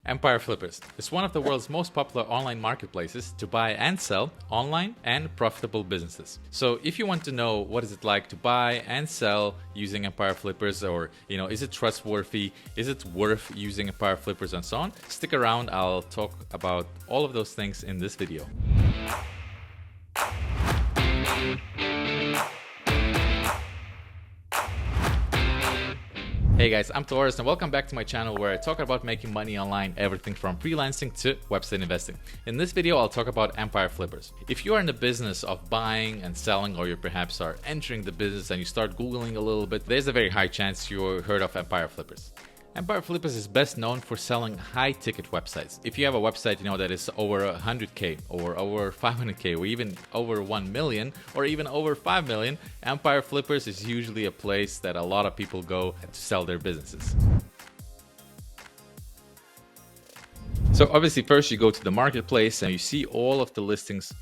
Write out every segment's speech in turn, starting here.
Empire Flippers is one of the world's most popular online marketplaces to buy and sell online and profitable businesses. So if you want to know what is it like to buy and sell using Empire Flippers, or is it trustworthy, is it worth using Empire Flippers and so on, stick around. I'll talk about all of those things in this video. Hey guys, I'm Taurus and welcome back to my channel where I talk about making money online, everything from freelancing to website investing. In this video, I'll talk about Empire Flippers. If you are in the business of buying and selling, or you perhaps are entering the business and you start Googling a little bit, there's a very high chance you heard of Empire Flippers. Empire Flippers is best known for selling high-ticket websites. If you have a website, that is over 100K or over 500K or even over 1 million or even over 5 million, Empire Flippers is usually a place that a lot of people go to sell their businesses. So obviously first you go to the marketplace and you see all of the listings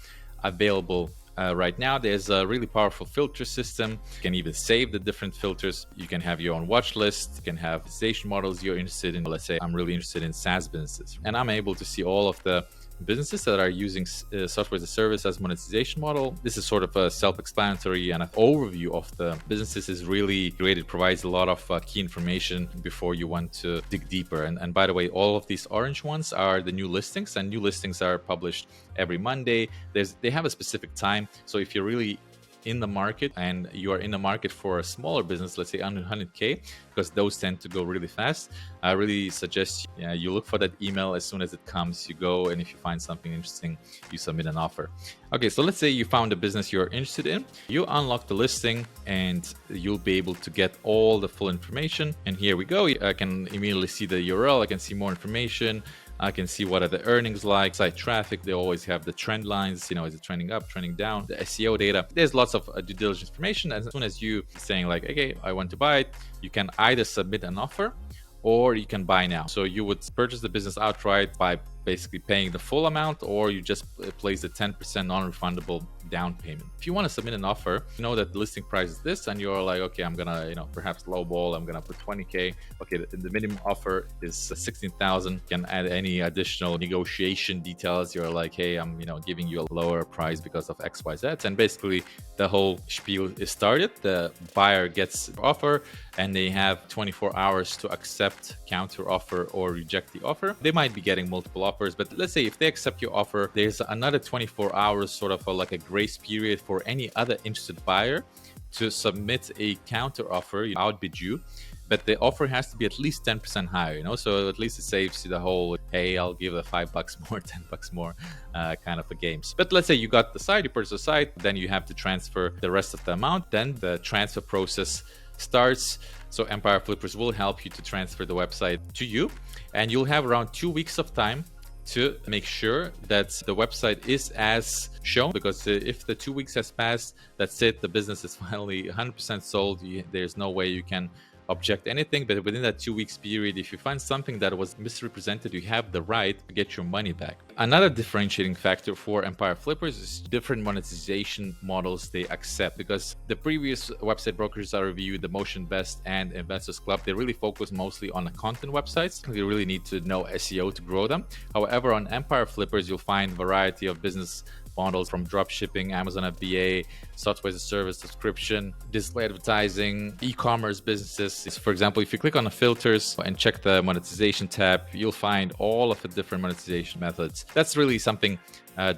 available. Right now, there's a really powerful filter system. You can even save the different filters. You can have your own watch list. You can have monetization models you're interested in. Let's say I'm really interested in SaaS businesses, and I'm able to see all of the businesses that are using software as a service as monetization model. This is sort of a self-explanatory, and an overview of the businesses is really great. It provides a lot of key information before you want to dig deeper. And by the way, all of these orange ones are the new listings, and new listings are published every Monday. They have a specific time. So if you're really in the market and you are in the market for a smaller business, let's say under 100K, because those tend to go really fast, I really suggest you look for that email as soon as it comes. You go, and if you find something interesting, you submit an offer. Okay, so let's say you found a business you're interested in. You unlock the listing and you'll be able to get all the full information. And here we go. I can immediately see the URL. I can see more information. I can see what are the earnings like, site traffic. They always have the trend lines, is it trending up, trending down, the SEO data. There's lots of due diligence information. And as soon as you saying like, okay, I want to buy it, you can either submit an offer or you can buy now. So you would purchase the business outright by basically paying the full amount, or you just place the 10% non-refundable down payment. If you want to submit an offer, you know that the listing price is this, and you're like, okay, I'm gonna, perhaps lowball. I'm gonna put 20K. Okay, the minimum offer is 16,000. You can add any additional negotiation details. You're like, hey, I'm, giving you a lower price because of X, Y, Z, and basically the whole spiel is started. The buyer gets the offer, and they have 24 hours to accept counter offer or reject the offer. They might be getting multiple offers, but let's say if they accept your offer, there's another 24 hours, sort of like a grace period for any other interested buyer to submit a counter offer, outbid you. But the offer has to be at least 10% higher, so at least it saves you the whole, hey, I'll give the $5 more, $10 more kind of a games. But let's say you got the site, you purchase the site, then you have to transfer the rest of the amount. Then the transfer process starts. So Empire Flippers will help you to transfer the website to you, and you'll have around 2 weeks of time to make sure that the website is as shown, because if the 2 weeks has passed, that's it, the business is finally 100% sold. There's no way you can object anything. But within that 2 weeks period, if you find something that was misrepresented, you have the right to get your money back. Another differentiating factor for Empire Flippers is different monetization models they accept, because the previous website brokers I reviewed, the Motion Best and Investors Club, they really focus mostly on the content websites. You really need to know SEO to grow them. However, on Empire Flippers, you'll find a variety of business models, from dropshipping, Amazon FBA, software as a service, subscription, display advertising, e-commerce businesses. For example, if you click on the filters and check the monetization tab, you'll find all of the different monetization methods. That's really something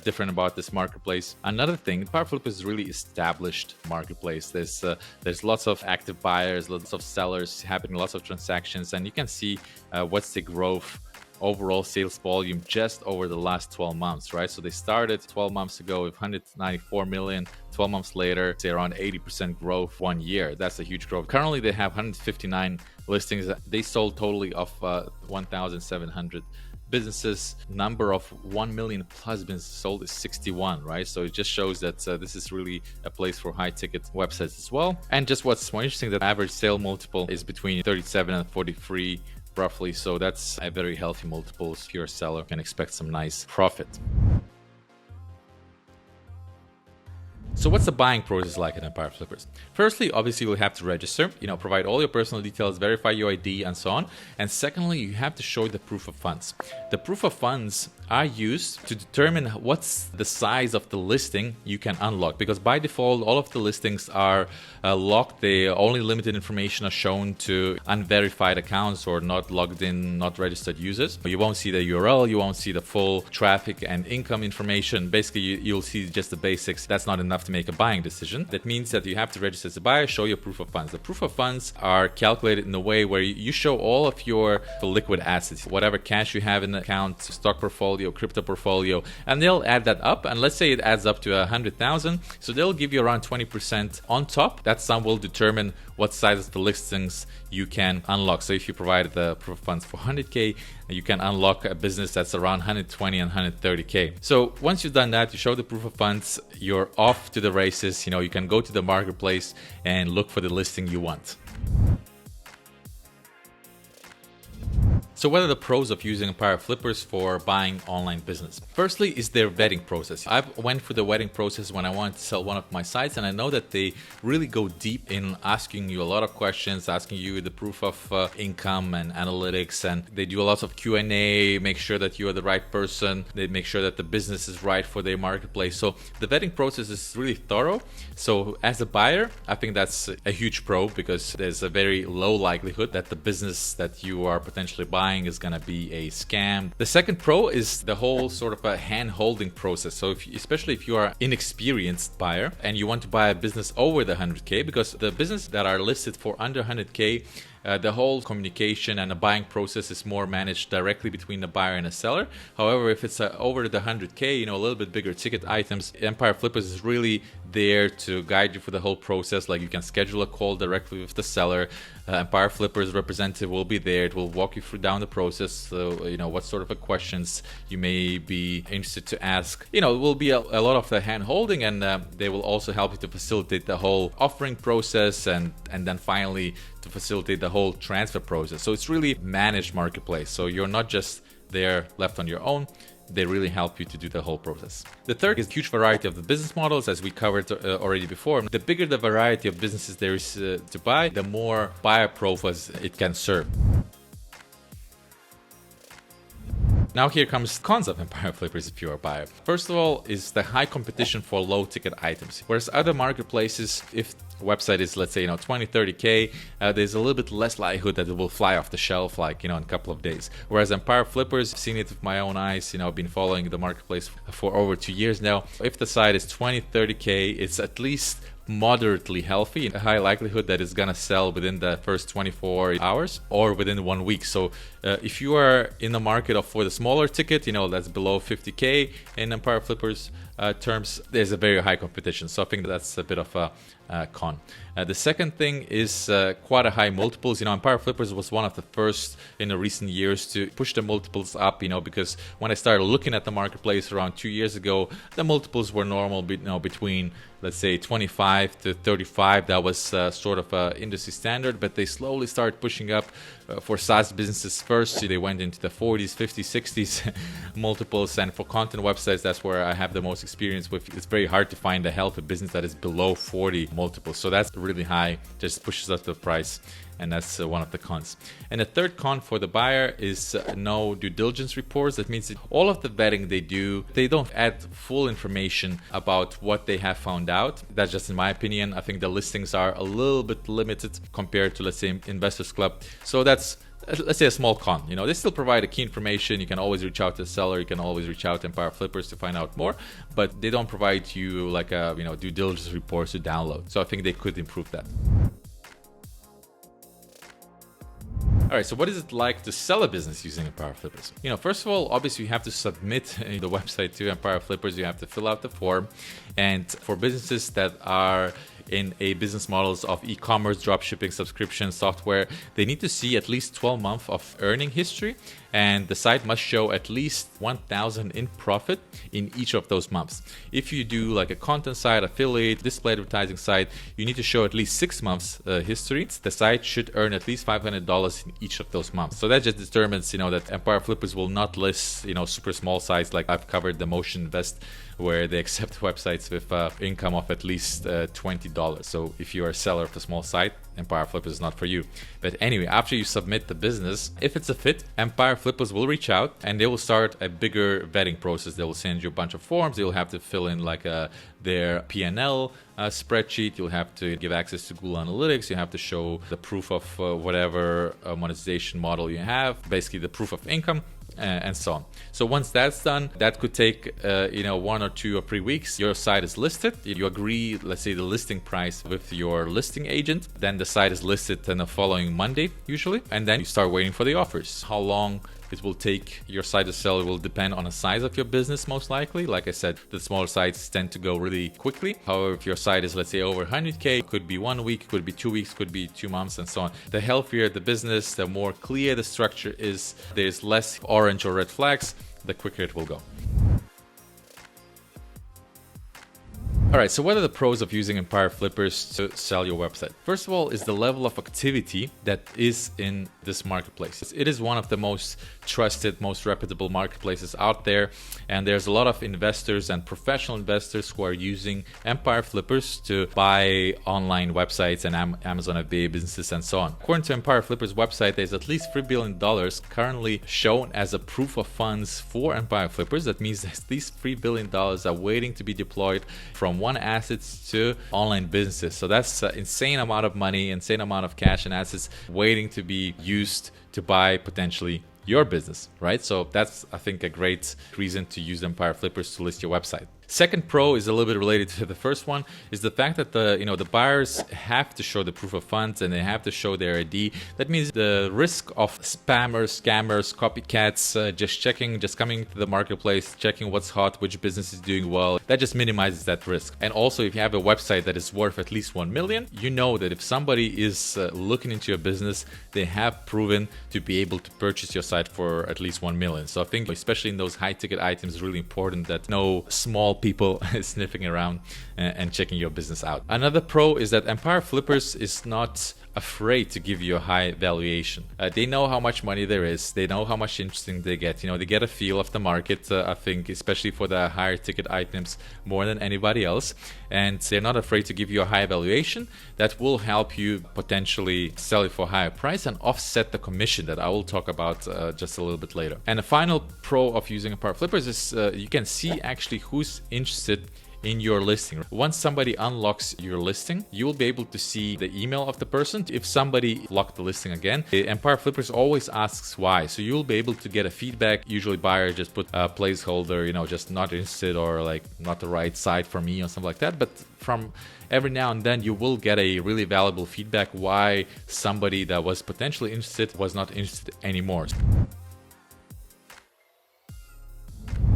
different about this marketplace. Another thing, Empire Flippers is really established marketplace. There's lots of active buyers, lots of sellers happening, lots of transactions, and you can see what's the growth overall sales volume just over the last 12 months, right? So they started 12 months ago with 194 million. 12 months later, say around 80% growth 1 year. That's a huge growth. Currently, they have 159 listings. They sold totally of 1,700 businesses. Number of 1 million plus businesses sold is 61, right? So it just shows that this is really a place for high ticket websites as well. And just what's more interesting, that average sale multiple is between 37 and 43 roughly. So that's a very healthy multiple. If you're a seller, you can expect some nice profit. So what's the buying process like at Empire Flippers? Firstly, obviously you'll have to register, provide all your personal details, verify your ID and so on. And secondly, you have to show the proof of funds. The proof of funds are used to determine what's the size of the listing you can unlock, because by default all of the listings are locked. Only limited information are shown to unverified accounts or not logged in, not registered users. You won't see the URL, you won't see the full traffic and income information. Basically you'll see just the basics. That's not enough to make a buying decision. That means that you have to register as a buyer, show your proof of funds. The proof of funds are calculated in a way where you show all of your liquid assets, whatever cash you have in the account, stock portfolio, crypto portfolio, and they'll add that up. And let's say it adds up to 100,000, so they'll give you around 20% on top. That sum will determine what size of the listings you can unlock. So if you provide the proof of funds for 100K, you can unlock a business that's around 120 and 130K. So once you've done that, you show the proof of funds, you're off to the races. You can go to the marketplace and look for the listing you want. So what are the pros of using Empire Flippers for buying online business? Firstly is their vetting process. I went through the vetting process when I wanted to sell one of my sites, and I know that they really go deep in asking you a lot of questions, asking you the proof of income and analytics, and they do a lot of Q&A, make sure that you are the right person, they make sure that the business is right for their marketplace. So the vetting process is really thorough. So as a buyer, I think that's a huge pro, because there's a very low likelihood that the business that you are potentially buying is going to be a scam. The second pro is the whole sort of a hand-holding process. So especially if you are an inexperienced buyer and you want to buy a business over the 100K, because the businesses that are listed for under 100K, the whole communication and the buying process is more managed directly between the buyer and the seller. However, if it's over the 100K, a little bit bigger ticket items, Empire Flippers is really there to guide you for the whole process. Like, you can schedule a call directly with the seller. Empire Flippers representative will be there. It will walk you through down the process. So, what sort of questions you may be interested to ask. It will be a lot of the hand holding, and they will also help you to facilitate the whole offering process, and then finally to facilitate the whole transfer process. So it's really managed marketplace. So you're not just there left on your own. They really help you to do the whole process. The third is huge variety of the business models, as we covered already before. The bigger the variety of businesses there is to buy, the more buyer profiles it can serve. Now here comes the cons of Empire Flippers if you're a buyer. First of all is the high competition for low ticket items. Whereas other marketplaces, if a website is, let's say, 20, 30K, there's a little bit less likelihood that it will fly off the shelf in a couple of days. Whereas Empire Flippers, I've seen it with my own eyes, I've been following the marketplace for over 2 years now. If the site is 20, 30K, it's at least moderately healthy, a high likelihood that it's gonna sell within the first 24 hours or within 1 week. So if you are in the market for the smaller ticket, that's below 50K in Empire Flippers terms, there's a very high competition. So I think that's a bit of a con. The second thing is quite a high multiples. Empire Flippers was one of the first in the recent years to push the multiples up, because when I started looking at the marketplace around 2 years ago, the multiples were normal, between, let's say, 25 to 35. That was sort of an industry standard, but they slowly started pushing up for SaaS businesses first. They went into the 40s, 50s, 60s multiples, and for content websites, that's where I have the most experience with. It's very hard to find a healthy business that is below 40 multiples. So that's really high, just pushes up the price. And that's one of the cons. And the third con for the buyer is no due diligence reports. That means that all of the vetting they do, they don't add full information about what they have found out. That's just in my opinion. I think the listings are a little bit limited compared to, let's say, Investors Club. So that's, let's say, a small con. They still provide a key information. You can always reach out to the seller. You can always reach out to Empire Flippers to find out more, but they don't provide you like a due diligence reports to download. So I think they could improve that. All right, so what is it like to sell a business using Empire Flippers? First of all, obviously you have to submit the website to Empire Flippers. You have to fill out the form. And for businesses that are in a business models of e-commerce, dropshipping, subscription, software, they need to see at least 12 months of earning history, and the site must show at least 1,000 in profit in each of those months. If you do like a content site, affiliate, display advertising site, you need to show at least 6 months history. The site should earn at least $500 in each of those months. So that just determines, that Empire Flippers will not list, super small sites like I've covered the Motion Invest, where they accept websites with income of at least $20. So if you are a seller of a small site, Empire Flippers is not for you. But anyway, after you submit the business, if it's a fit, Empire Flippers will reach out and they will start a bigger vetting process. They will send you a bunch of forms. You'll have to fill in like their P&L spreadsheet. You'll have to give access to Google Analytics. You have to show the proof of whatever monetization model you have, basically the proof of income. And so on. So once that's done, that could take 1 or 2 or 3 weeks. Your site is listed. You agree, let's say, the listing price with your listing agent. Then the site is listed on the following Monday usually, and then you start waiting for the offers. How long it will take your site to sell will depend on the size of your business, most likely. Like I said, the smaller sites tend to go really quickly. However, if your site is, let's say, over 100K, it could be 1 week, could be 2 weeks, could be 2 months, and so on. The healthier the business, the more clear the structure is, there's less orange or red flags, the quicker it will go. All right, so what are the pros of using Empire Flippers to sell your website? First of all is the level of activity that is in this marketplace. It is one of the most trusted, most reputable marketplaces out there, and there's a lot of investors and professional investors who are using Empire Flippers to buy online websites and Amazon FBA businesses and so on. According to Empire Flippers website, there's at least $3 billion currently shown as a proof of funds for Empire Flippers. That means that these $3 billion are waiting to be deployed from one assets to online businesses. So that's an insane amount of money, insane amount of cash and assets waiting to be used to buy potentially your business, right? So that's, I think, a great reason to use Empire Flippers to list your website. Second pro is a little bit related to the first one, is the fact that the buyers have to show the proof of funds and they have to show their ID. That means the risk of spammers, scammers, copycats just coming to the marketplace, checking what's hot, which business is doing well, that just minimizes that risk. And also, if you have a website that is worth at least 1 million, you know that if somebody is looking into your business, they have proven to be able to purchase your site for at least 1 million. So I think, especially in those high ticket items, it's really important that no small people sniffing around and checking your business out. Another pro is that Empire Flippers is not afraid to give you a high valuation. They know how much money there is. They know how much interesting they get. They get a feel of the market, I think, especially for the higher ticket items more than anybody else. And they're not afraid to give you a high valuation that will help you potentially sell it for a higher price and offset the commission that I will talk about just a little bit later. And the final pro of using Empire Flippers is you can see actually who's interested in your listing. Once somebody unlocks your listing, you will be able to see the email of the person. If somebody locked the listing again, Empire Flippers always asks why. So you'll be able to get a feedback. Usually buyer just put a placeholder, just not interested or like not the right site for me or something like that. But from every now and then you will get a really valuable feedback why somebody that was potentially interested was not interested anymore.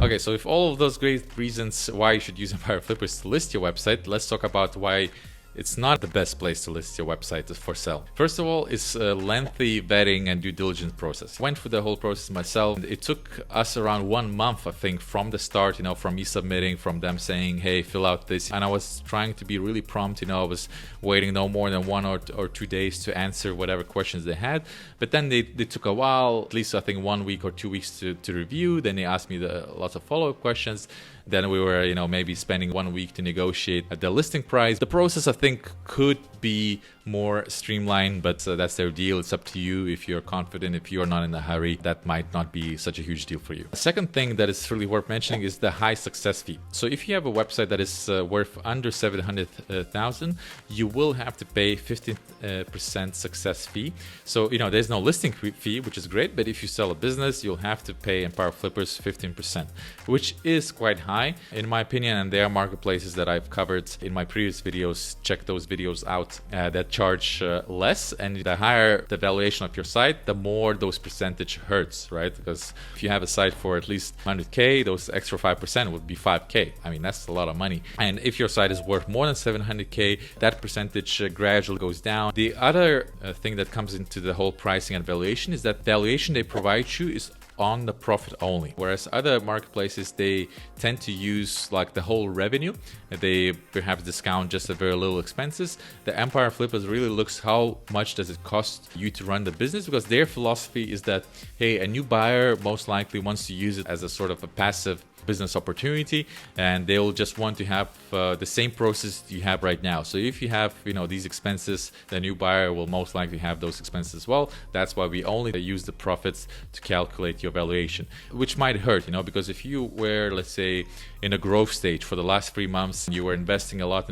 Okay, so with all of those great reasons why you should use Empire Flippers to list your website, let's talk about why it's not the best place to list your website for sale. First of all, it's a lengthy vetting and due diligence process. Went through the whole process myself. It took us around 1 month, I think, from the start, from me submitting, from them saying, hey, fill out this. And I was trying to be really prompt, I was waiting no more than 1 or 2 days to answer whatever questions they had. But then they took a while, at least I think 1 week or 2 weeks to review. Then they asked me lots of follow-up questions. Then we were, maybe spending 1 week to negotiate the listing price. The process, I think, could be more streamlined, but that's their deal. It's up to you. If you're confident, if you're not in a hurry, that might not be such a huge deal for you. The second thing that is really worth mentioning is the high success fee. So if you have a website that is worth under 700,000, you will have to pay 15% success fee. So, there's no listing fee, which is great, but if you sell a business, you'll have to pay Empire Flippers 15%, which is quite high, in my opinion, and there are marketplaces that I've covered in my previous videos. Check those videos out that charge less, and the higher the valuation of your site, the more those percentage hurts, right? Because if you have a site for at least 100K, those extra 5% would be 5K. I mean, that's a lot of money. And if your site is worth more than 700K, that percentage gradually goes down. The other thing that comes into the whole pricing and valuation is that valuation they provide you is on the profit only. Whereas other marketplaces, they tend to use like the whole revenue. They perhaps discount just the very little expenses. The Empire Flippers really looks how much does it cost you to run the business, because their philosophy is that, hey, a new buyer most likely wants to use it as a sort of a passive business opportunity, and they'll just want to have the same process you have right now. So if you have these expenses, the new buyer will most likely have those expenses as well. That's why we only use the profits to calculate your valuation, which might hurt, because if you were, let's say, in a growth stage for the last 3 months, you were investing a lot,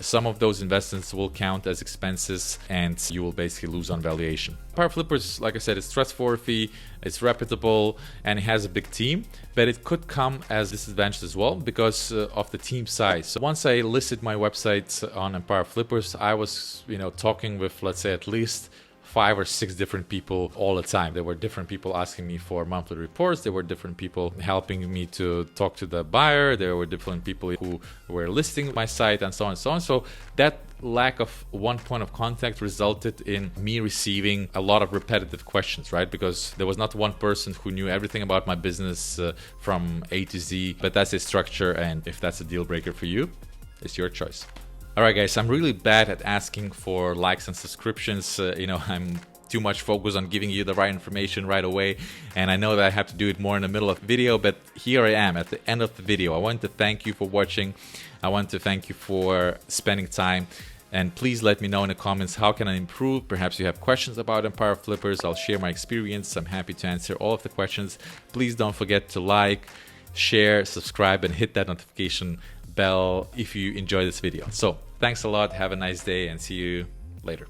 some of those investments will count as expenses and you will basically lose on valuation. Empire Flippers, like I said, it's trustworthy, it's reputable, and it has a big team, but it could come as disadvantage as well because of the team size. So once I listed my website on Empire Flippers, I was talking with, let's say, at least 5 or 6 different people all the time. There were different people asking me for monthly reports. There were different people helping me to talk to the buyer. There were different people who were listing my site and so on and so on. So that lack of one point of contact resulted in me receiving a lot of repetitive questions, right? Because there was not one person who knew everything about my business from A to Z, but that's a structure. And if that's a deal breaker for you, it's your choice. All right, guys, I'm really bad at asking for likes and subscriptions. I'm too much focused on giving you the right information right away. And I know that I have to do it more in the middle of the video, but here I am at the end of the video. I want to thank you for watching. I want to thank you for spending time. And please let me know in the comments, how can I improve? Perhaps you have questions about Empire Flippers. I'll share my experience. I'm happy to answer all of the questions. Please don't forget to like, share, subscribe, and hit that notification bell if you enjoy this video. So thanks a lot. Have a nice day and see you later.